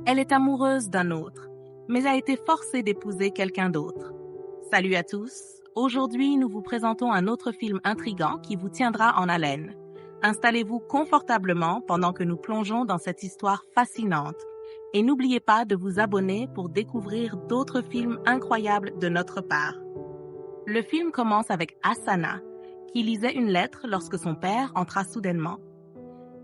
Elle est amoureuse d'un autre, mais a été forcée d'épouser quelqu'un d'autre. Salut à tous, aujourd'hui nous vous présentons un autre film intriguant qui vous tiendra en haleine. Installez-vous confortablement pendant que nous plongeons dans cette histoire fascinante. Et n'oubliez pas de vous abonner pour découvrir d'autres films incroyables de notre part. Le film commence avec Hasana, qui lisait une lettre lorsque son père entra soudainement.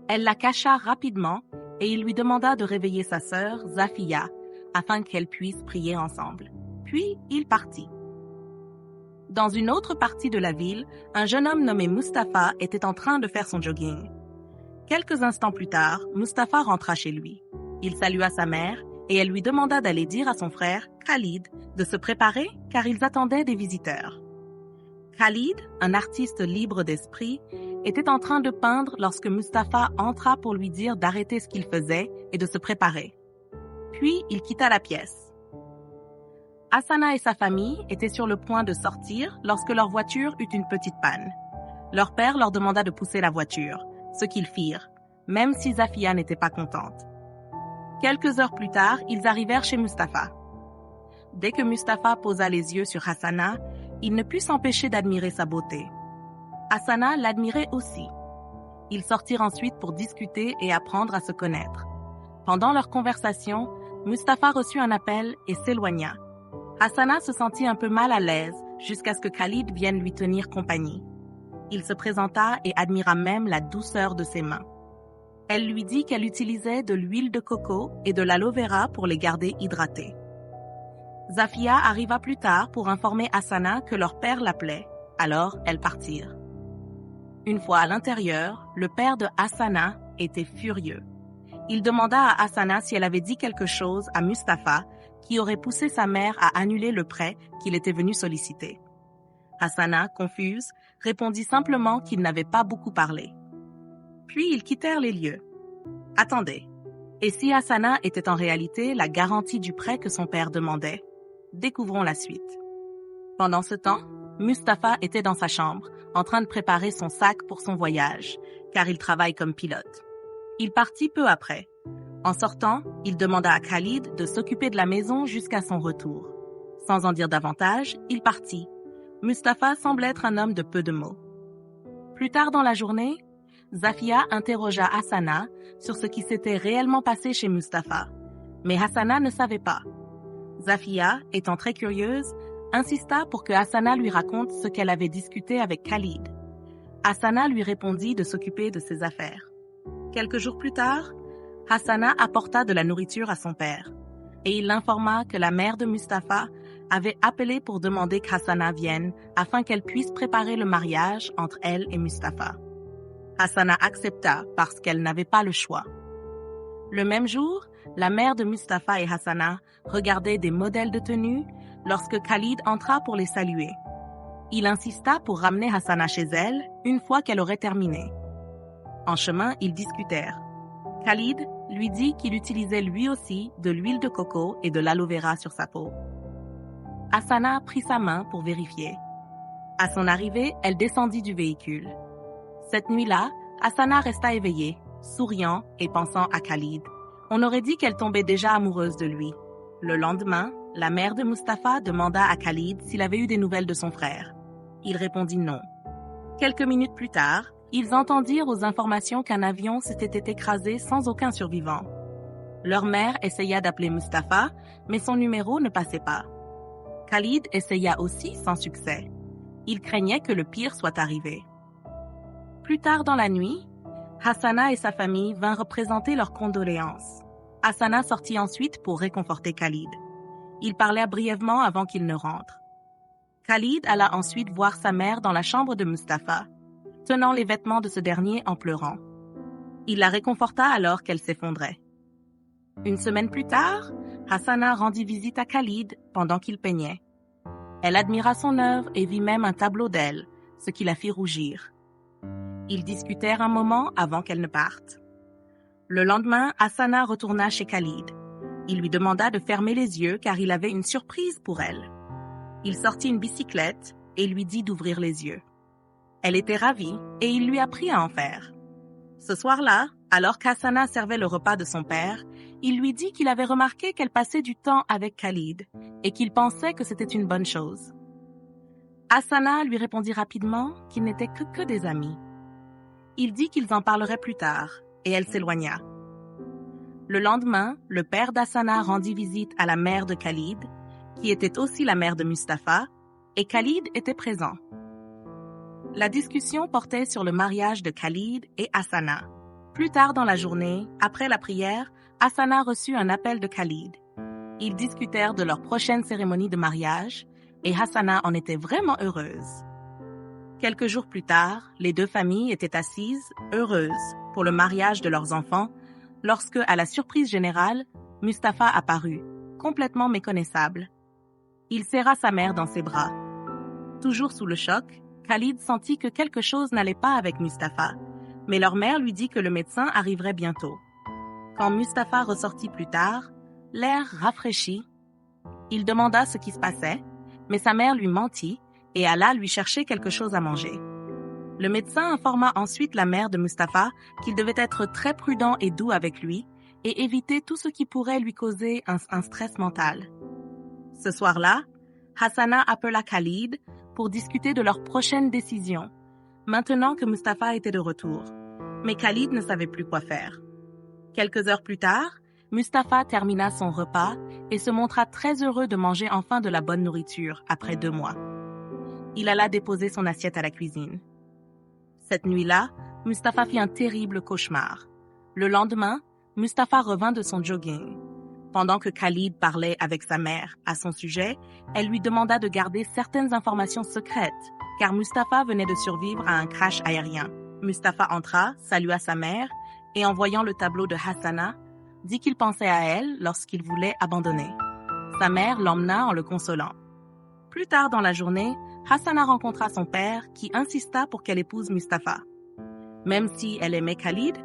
Elle la cacha rapidement et il lui demanda de réveiller sa sœur, Zafiya, afin qu'elles puissent prier ensemble. Puis, il partit. Dans une autre partie de la ville, un jeune homme nommé Mustapha était en train de faire son jogging. Quelques instants plus tard, Mustapha rentra chez lui. Il salua sa mère et elle lui demanda d'aller dire à son frère, Khalid, de se préparer car ils attendaient des visiteurs. Khalid, un artiste libre d'esprit, était en train de peindre lorsque Mustapha entra pour lui dire d'arrêter ce qu'il faisait et de se préparer. Puis, il quitta la pièce. Hasana et sa famille étaient sur le point de sortir lorsque leur voiture eut une petite panne. Leur père leur demanda de pousser la voiture, ce qu'ils firent, même si Zafiya n'était pas contente. Quelques heures plus tard, ils arrivèrent chez Mustapha. Dès que Mustapha posa les yeux sur Hasana, il ne put s'empêcher d'admirer sa beauté. Hasana l'admirait aussi. Ils sortirent ensuite pour discuter et apprendre à se connaître. Pendant leur conversation, Mustapha reçut un appel et s'éloigna. Hasana se sentit un peu mal à l'aise jusqu'à ce que Khalid vienne lui tenir compagnie. Il se présenta et admira même la douceur de ses mains. Elle lui dit qu'elle utilisait de l'huile de coco et de l'aloe vera pour les garder hydratés. Zafiya arriva plus tard pour informer Hasana que leur père l'appelait, alors elles partirent. Une fois à l'intérieur, le père de Hasana était furieux. Il demanda à Hasana si elle avait dit quelque chose à Mustapha qui aurait poussé sa mère à annuler le prêt qu'il était venu solliciter. Hasana, confuse, répondit simplement qu'il n'avait pas beaucoup parlé. Puis ils quittèrent les lieux. Attendez, et si Hasana était en réalité la garantie du prêt que son père demandait? Découvrons la suite. Pendant ce temps, Mustapha était dans sa chambre, en train de préparer son sac pour son voyage, car il travaille comme pilote. Il partit peu après. En sortant, il demanda à Khalid de s'occuper de la maison jusqu'à son retour. Sans en dire davantage, il partit. Mustapha semble être un homme de peu de mots. Plus tard dans la journée, Zafiya interrogea Hasana sur ce qui s'était réellement passé chez Mustapha. Mais Hasana ne savait pas. Zafiya, étant très curieuse, insista pour que Hasana lui raconte ce qu'elle avait discuté avec Khalid. Hasana lui répondit de s'occuper de ses affaires. Quelques jours plus tard, Hasana apporta de la nourriture à son père et il l'informa que la mère de Mustapha avait appelé pour demander qu'Hasana vienne afin qu'elle puisse préparer le mariage entre elle et Mustapha. Hasana accepta parce qu'elle n'avait pas le choix. Le même jour, la mère de Mustapha et Hasana regardaient des modèles de tenue lorsque Khalid entra pour les saluer. Il insista pour ramener Hasana chez elle une fois qu'elle aurait terminé. En chemin, ils discutèrent. Khalid lui dit qu'il utilisait lui aussi de l'huile de coco et de l'aloe vera sur sa peau. Hasana prit sa main pour vérifier. À son arrivée, elle descendit du véhicule. Cette nuit-là, Hasana resta éveillée, souriant et pensant à Khalid. On aurait dit qu'elle tombait déjà amoureuse de lui. Le lendemain, la mère de Mustapha demanda à Khalid s'il avait eu des nouvelles de son frère. Il répondit non. Quelques minutes plus tard, ils entendirent aux informations qu'un avion s'était écrasé sans aucun survivant. Leur mère essaya d'appeler Mustapha, mais son numéro ne passait pas. Khalid essaya aussi sans succès. Il craignait que le pire soit arrivé. Plus tard dans la nuit, Hasana et sa famille vinrent présenter leurs condoléances. Hasana sortit ensuite pour réconforter Khalid. Ils parlèrent brièvement avant qu'il ne rentre. Khalid alla ensuite voir sa mère dans la chambre de Mustapha, tenant les vêtements de ce dernier en pleurant. Il la réconforta alors qu'elle s'effondrait. Une semaine plus tard, Hasana rendit visite à Khalid pendant qu'il peignait. Elle admira son œuvre et vit même un tableau d'elle, ce qui la fit rougir. Ils discutèrent un moment avant qu'elle ne parte. Le lendemain, Hasana retourna chez Khalid. Il lui demanda de fermer les yeux car il avait une surprise pour elle. Il sortit une bicyclette et lui dit d'ouvrir les yeux. Elle était ravie et il lui apprit à en faire. Ce soir-là, alors qu'Hasana servait le repas de son père, Il lui dit qu'il avait remarqué qu'elle passait du temps avec Khalid et qu'il pensait que c'était une bonne chose. Hassana lui répondit rapidement qu'ils n'étaient que des amis. Il dit qu'ils en parleraient plus tard et elle s'éloigna. Le lendemain, le père d'Hassana rendit visite à la mère de Khalid, qui était aussi la mère de Mustapha, et Khalid était présent. La discussion portait sur le mariage de Khalid et Hassana. Plus tard dans la journée, après la prière, Hassana reçut un appel de Khalid. Ils discutèrent de leur prochaine cérémonie de mariage et Hassana en était vraiment heureuse. Quelques jours plus tard, les deux familles étaient assises, heureuses, pour le mariage de leurs enfants, lorsque, à la surprise générale, Mustapha apparut, complètement méconnaissable. Il serra sa mère dans ses bras. Toujours sous le choc, Khalid sentit que quelque chose n'allait pas avec Mustapha, mais leur mère lui dit que le médecin arriverait bientôt. Quand Mustapha ressortit plus tard, l'air rafraîchi, il demanda ce qui se passait, mais sa mère lui mentit et alla lui chercher quelque chose à manger. Le médecin informa ensuite la mère de Mustapha qu'il devait être très prudent et doux avec lui et éviter tout ce qui pourrait lui causer un stress mental. Ce soir-là, Hassana appela Khalid pour discuter de leur prochaine décision, maintenant que Mustapha était de retour. Mais Khalid ne savait plus quoi faire. Quelques heures plus tard, Mustapha termina son repas et se montra très heureux de manger enfin de la bonne nourriture après 2 mois. Il alla déposer son assiette à la cuisine. Cette nuit-là, Mustapha fit un terrible cauchemar. Le lendemain, Mustapha revint de son jogging. Pendant que Khalid parlait avec sa mère à son sujet, elle lui demanda de garder certaines informations secrètes, car Mustapha venait de survivre à un crash aérien. Mustapha entra, salua sa mère, et en voyant le tableau de Hassana, dit qu'il pensait à elle lorsqu'il voulait abandonner. Sa mère l'emmena en le consolant. Plus tard dans la journée, Hassana rencontra son père qui insista pour qu'elle épouse Mustapha. Même si elle aimait Khalid,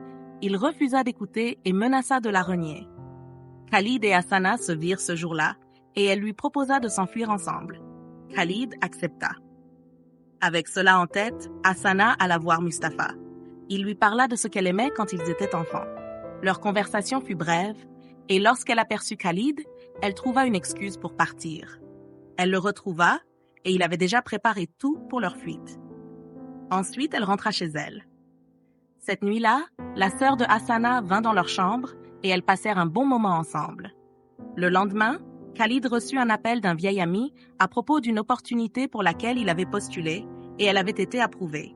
il refusa d'écouter et menaça de la renier. Khalid et Hassana se virent ce jour-là et elle lui proposa de s'enfuir ensemble. Khalid accepta. Avec cela en tête, Hassana alla voir Mustapha. Il lui parla de ce qu'elle aimait quand ils étaient enfants. Leur conversation fut brève et lorsqu'elle aperçut Khalid, elle trouva une excuse pour partir. Elle le retrouva et il avait déjà préparé tout pour leur fuite. Ensuite, elle rentra chez elle. Cette nuit-là, la sœur de Hassana vint dans leur chambre et elles passèrent un bon moment ensemble. Le lendemain, Khalid reçut un appel d'un vieil ami à propos d'une opportunité pour laquelle il avait postulé et elle avait été approuvée.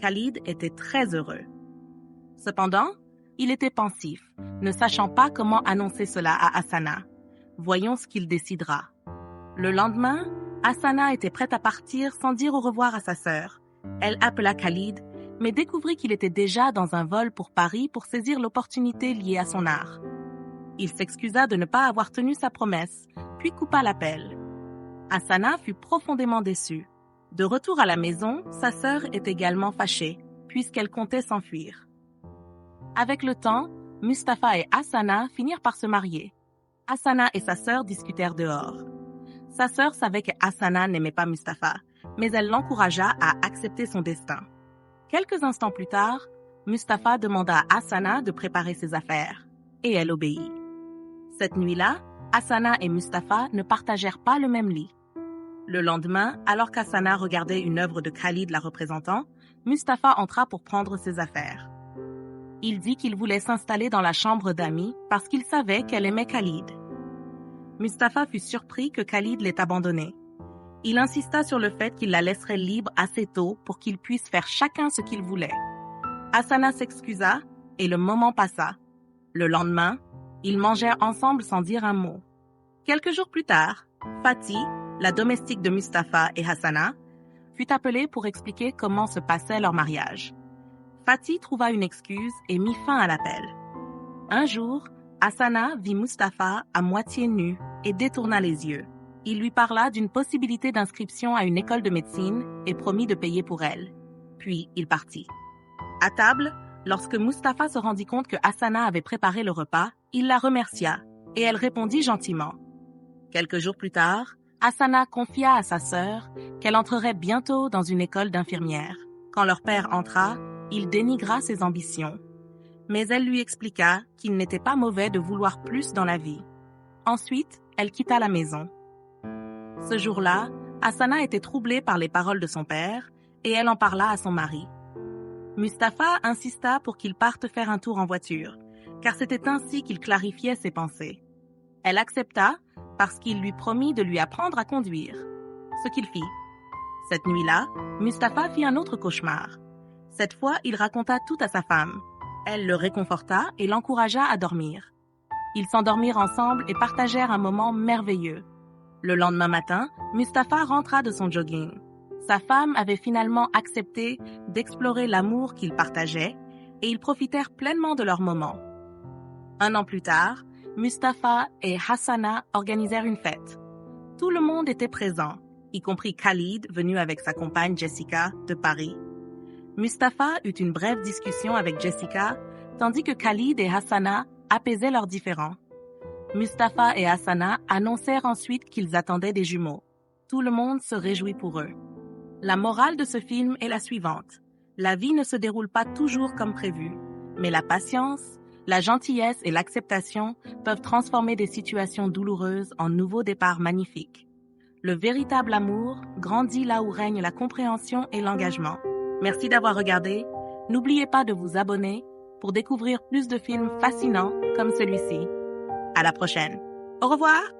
Khalid était très heureux. Cependant, il était pensif, ne sachant pas comment annoncer cela à Hassana. Voyons ce qu'il décidera. Le lendemain, Hassana était prête à partir sans dire au revoir à sa sœur. Elle appela Khalid, mais découvrit qu'il était déjà dans un vol pour Paris pour saisir l'opportunité liée à son art. Il s'excusa de ne pas avoir tenu sa promesse, puis coupa l'appel. Hassana fut profondément déçue. De retour à la maison, sa sœur est également fâchée, puisqu'elle comptait s'enfuir. Avec le temps, Mustapha et Hassana finirent par se marier. Hassana et sa sœur discutèrent dehors. Sa sœur savait que Hassana n'aimait pas Mustapha, mais elle l'encouragea à accepter son destin. Quelques instants plus tard, Mustapha demanda à Hassana de préparer ses affaires, et elle obéit. Cette nuit-là, Hassana et Mustapha ne partagèrent pas le même lit. Le lendemain, alors qu'Hassana regardait une œuvre de Khalid la représentant, Mustapha entra pour prendre ses affaires. Il dit qu'il voulait s'installer dans la chambre d'amis parce qu'il savait qu'elle aimait Khalid. Mustapha fut surpris que Khalid l'ait abandonnée. Il insista sur le fait qu'il la laisserait libre assez tôt pour qu'ils puissent faire chacun ce qu'ils voulaient. Hassana s'excusa et le moment passa. Le lendemain, ils mangèrent ensemble sans dire un mot. Quelques jours plus tard, Fatih, la domestique de Mustapha et Hassana, fut appelée pour expliquer comment se passait leur mariage. Fatih trouva une excuse et mit fin à l'appel. Un jour, Hassana vit Mustapha à moitié nu et détourna les yeux. Il lui parla d'une possibilité d'inscription à une école de médecine et promit de payer pour elle. Puis il partit. À table, lorsque Mustapha se rendit compte que Hassana avait préparé le repas, il la remercia et elle répondit gentiment. Quelques jours plus tard, Hassana confia à sa sœur qu'elle entrerait bientôt dans une école d'infirmière. Quand leur père entra, il dénigra ses ambitions. mais elle lui expliqua qu'il n'était pas mauvais de vouloir plus dans la vie. Ensuite, elle quitta la maison. Ce jour-là, Hassana était troublée par les paroles de son père et elle en parla à son mari. Mustapha insista pour qu'ils partent faire un tour en voiture, car c'était ainsi qu'il clarifiait ses pensées. Elle accepta parce qu'il lui promit de lui apprendre à conduire, ce qu'il fit. Cette nuit-là, Mustapha fit un autre cauchemar. Cette fois, il raconta tout à sa femme. Elle le réconforta et l'encouragea à dormir. Ils s'endormirent ensemble et partagèrent un moment merveilleux. Le lendemain matin, Mustapha rentra de son jogging. Sa femme avait finalement accepté d'explorer l'amour qu'ils partageaient et ils profitèrent pleinement de leur moment. Un an plus tard, Mustapha et Hassana organisèrent une fête. Tout le monde était présent, y compris Khalid, venu avec sa compagne Jessica de Paris. Mustapha eut une brève discussion avec Jessica, tandis que Khalid et Hassana apaisaient leurs différends. Mustapha et Hassana annoncèrent ensuite qu'ils attendaient des jumeaux. Tout le monde se réjouit pour eux. La morale de ce film est la suivante. La vie ne se déroule pas toujours comme prévu, mais la patience, la gentillesse et l'acceptation peuvent transformer des situations douloureuses en nouveaux départs magnifiques. Le véritable amour grandit là où règne la compréhension et l'engagement. Merci d'avoir regardé. N'oubliez pas de vous abonner pour découvrir plus de films fascinants comme celui-ci. À la prochaine. Au revoir!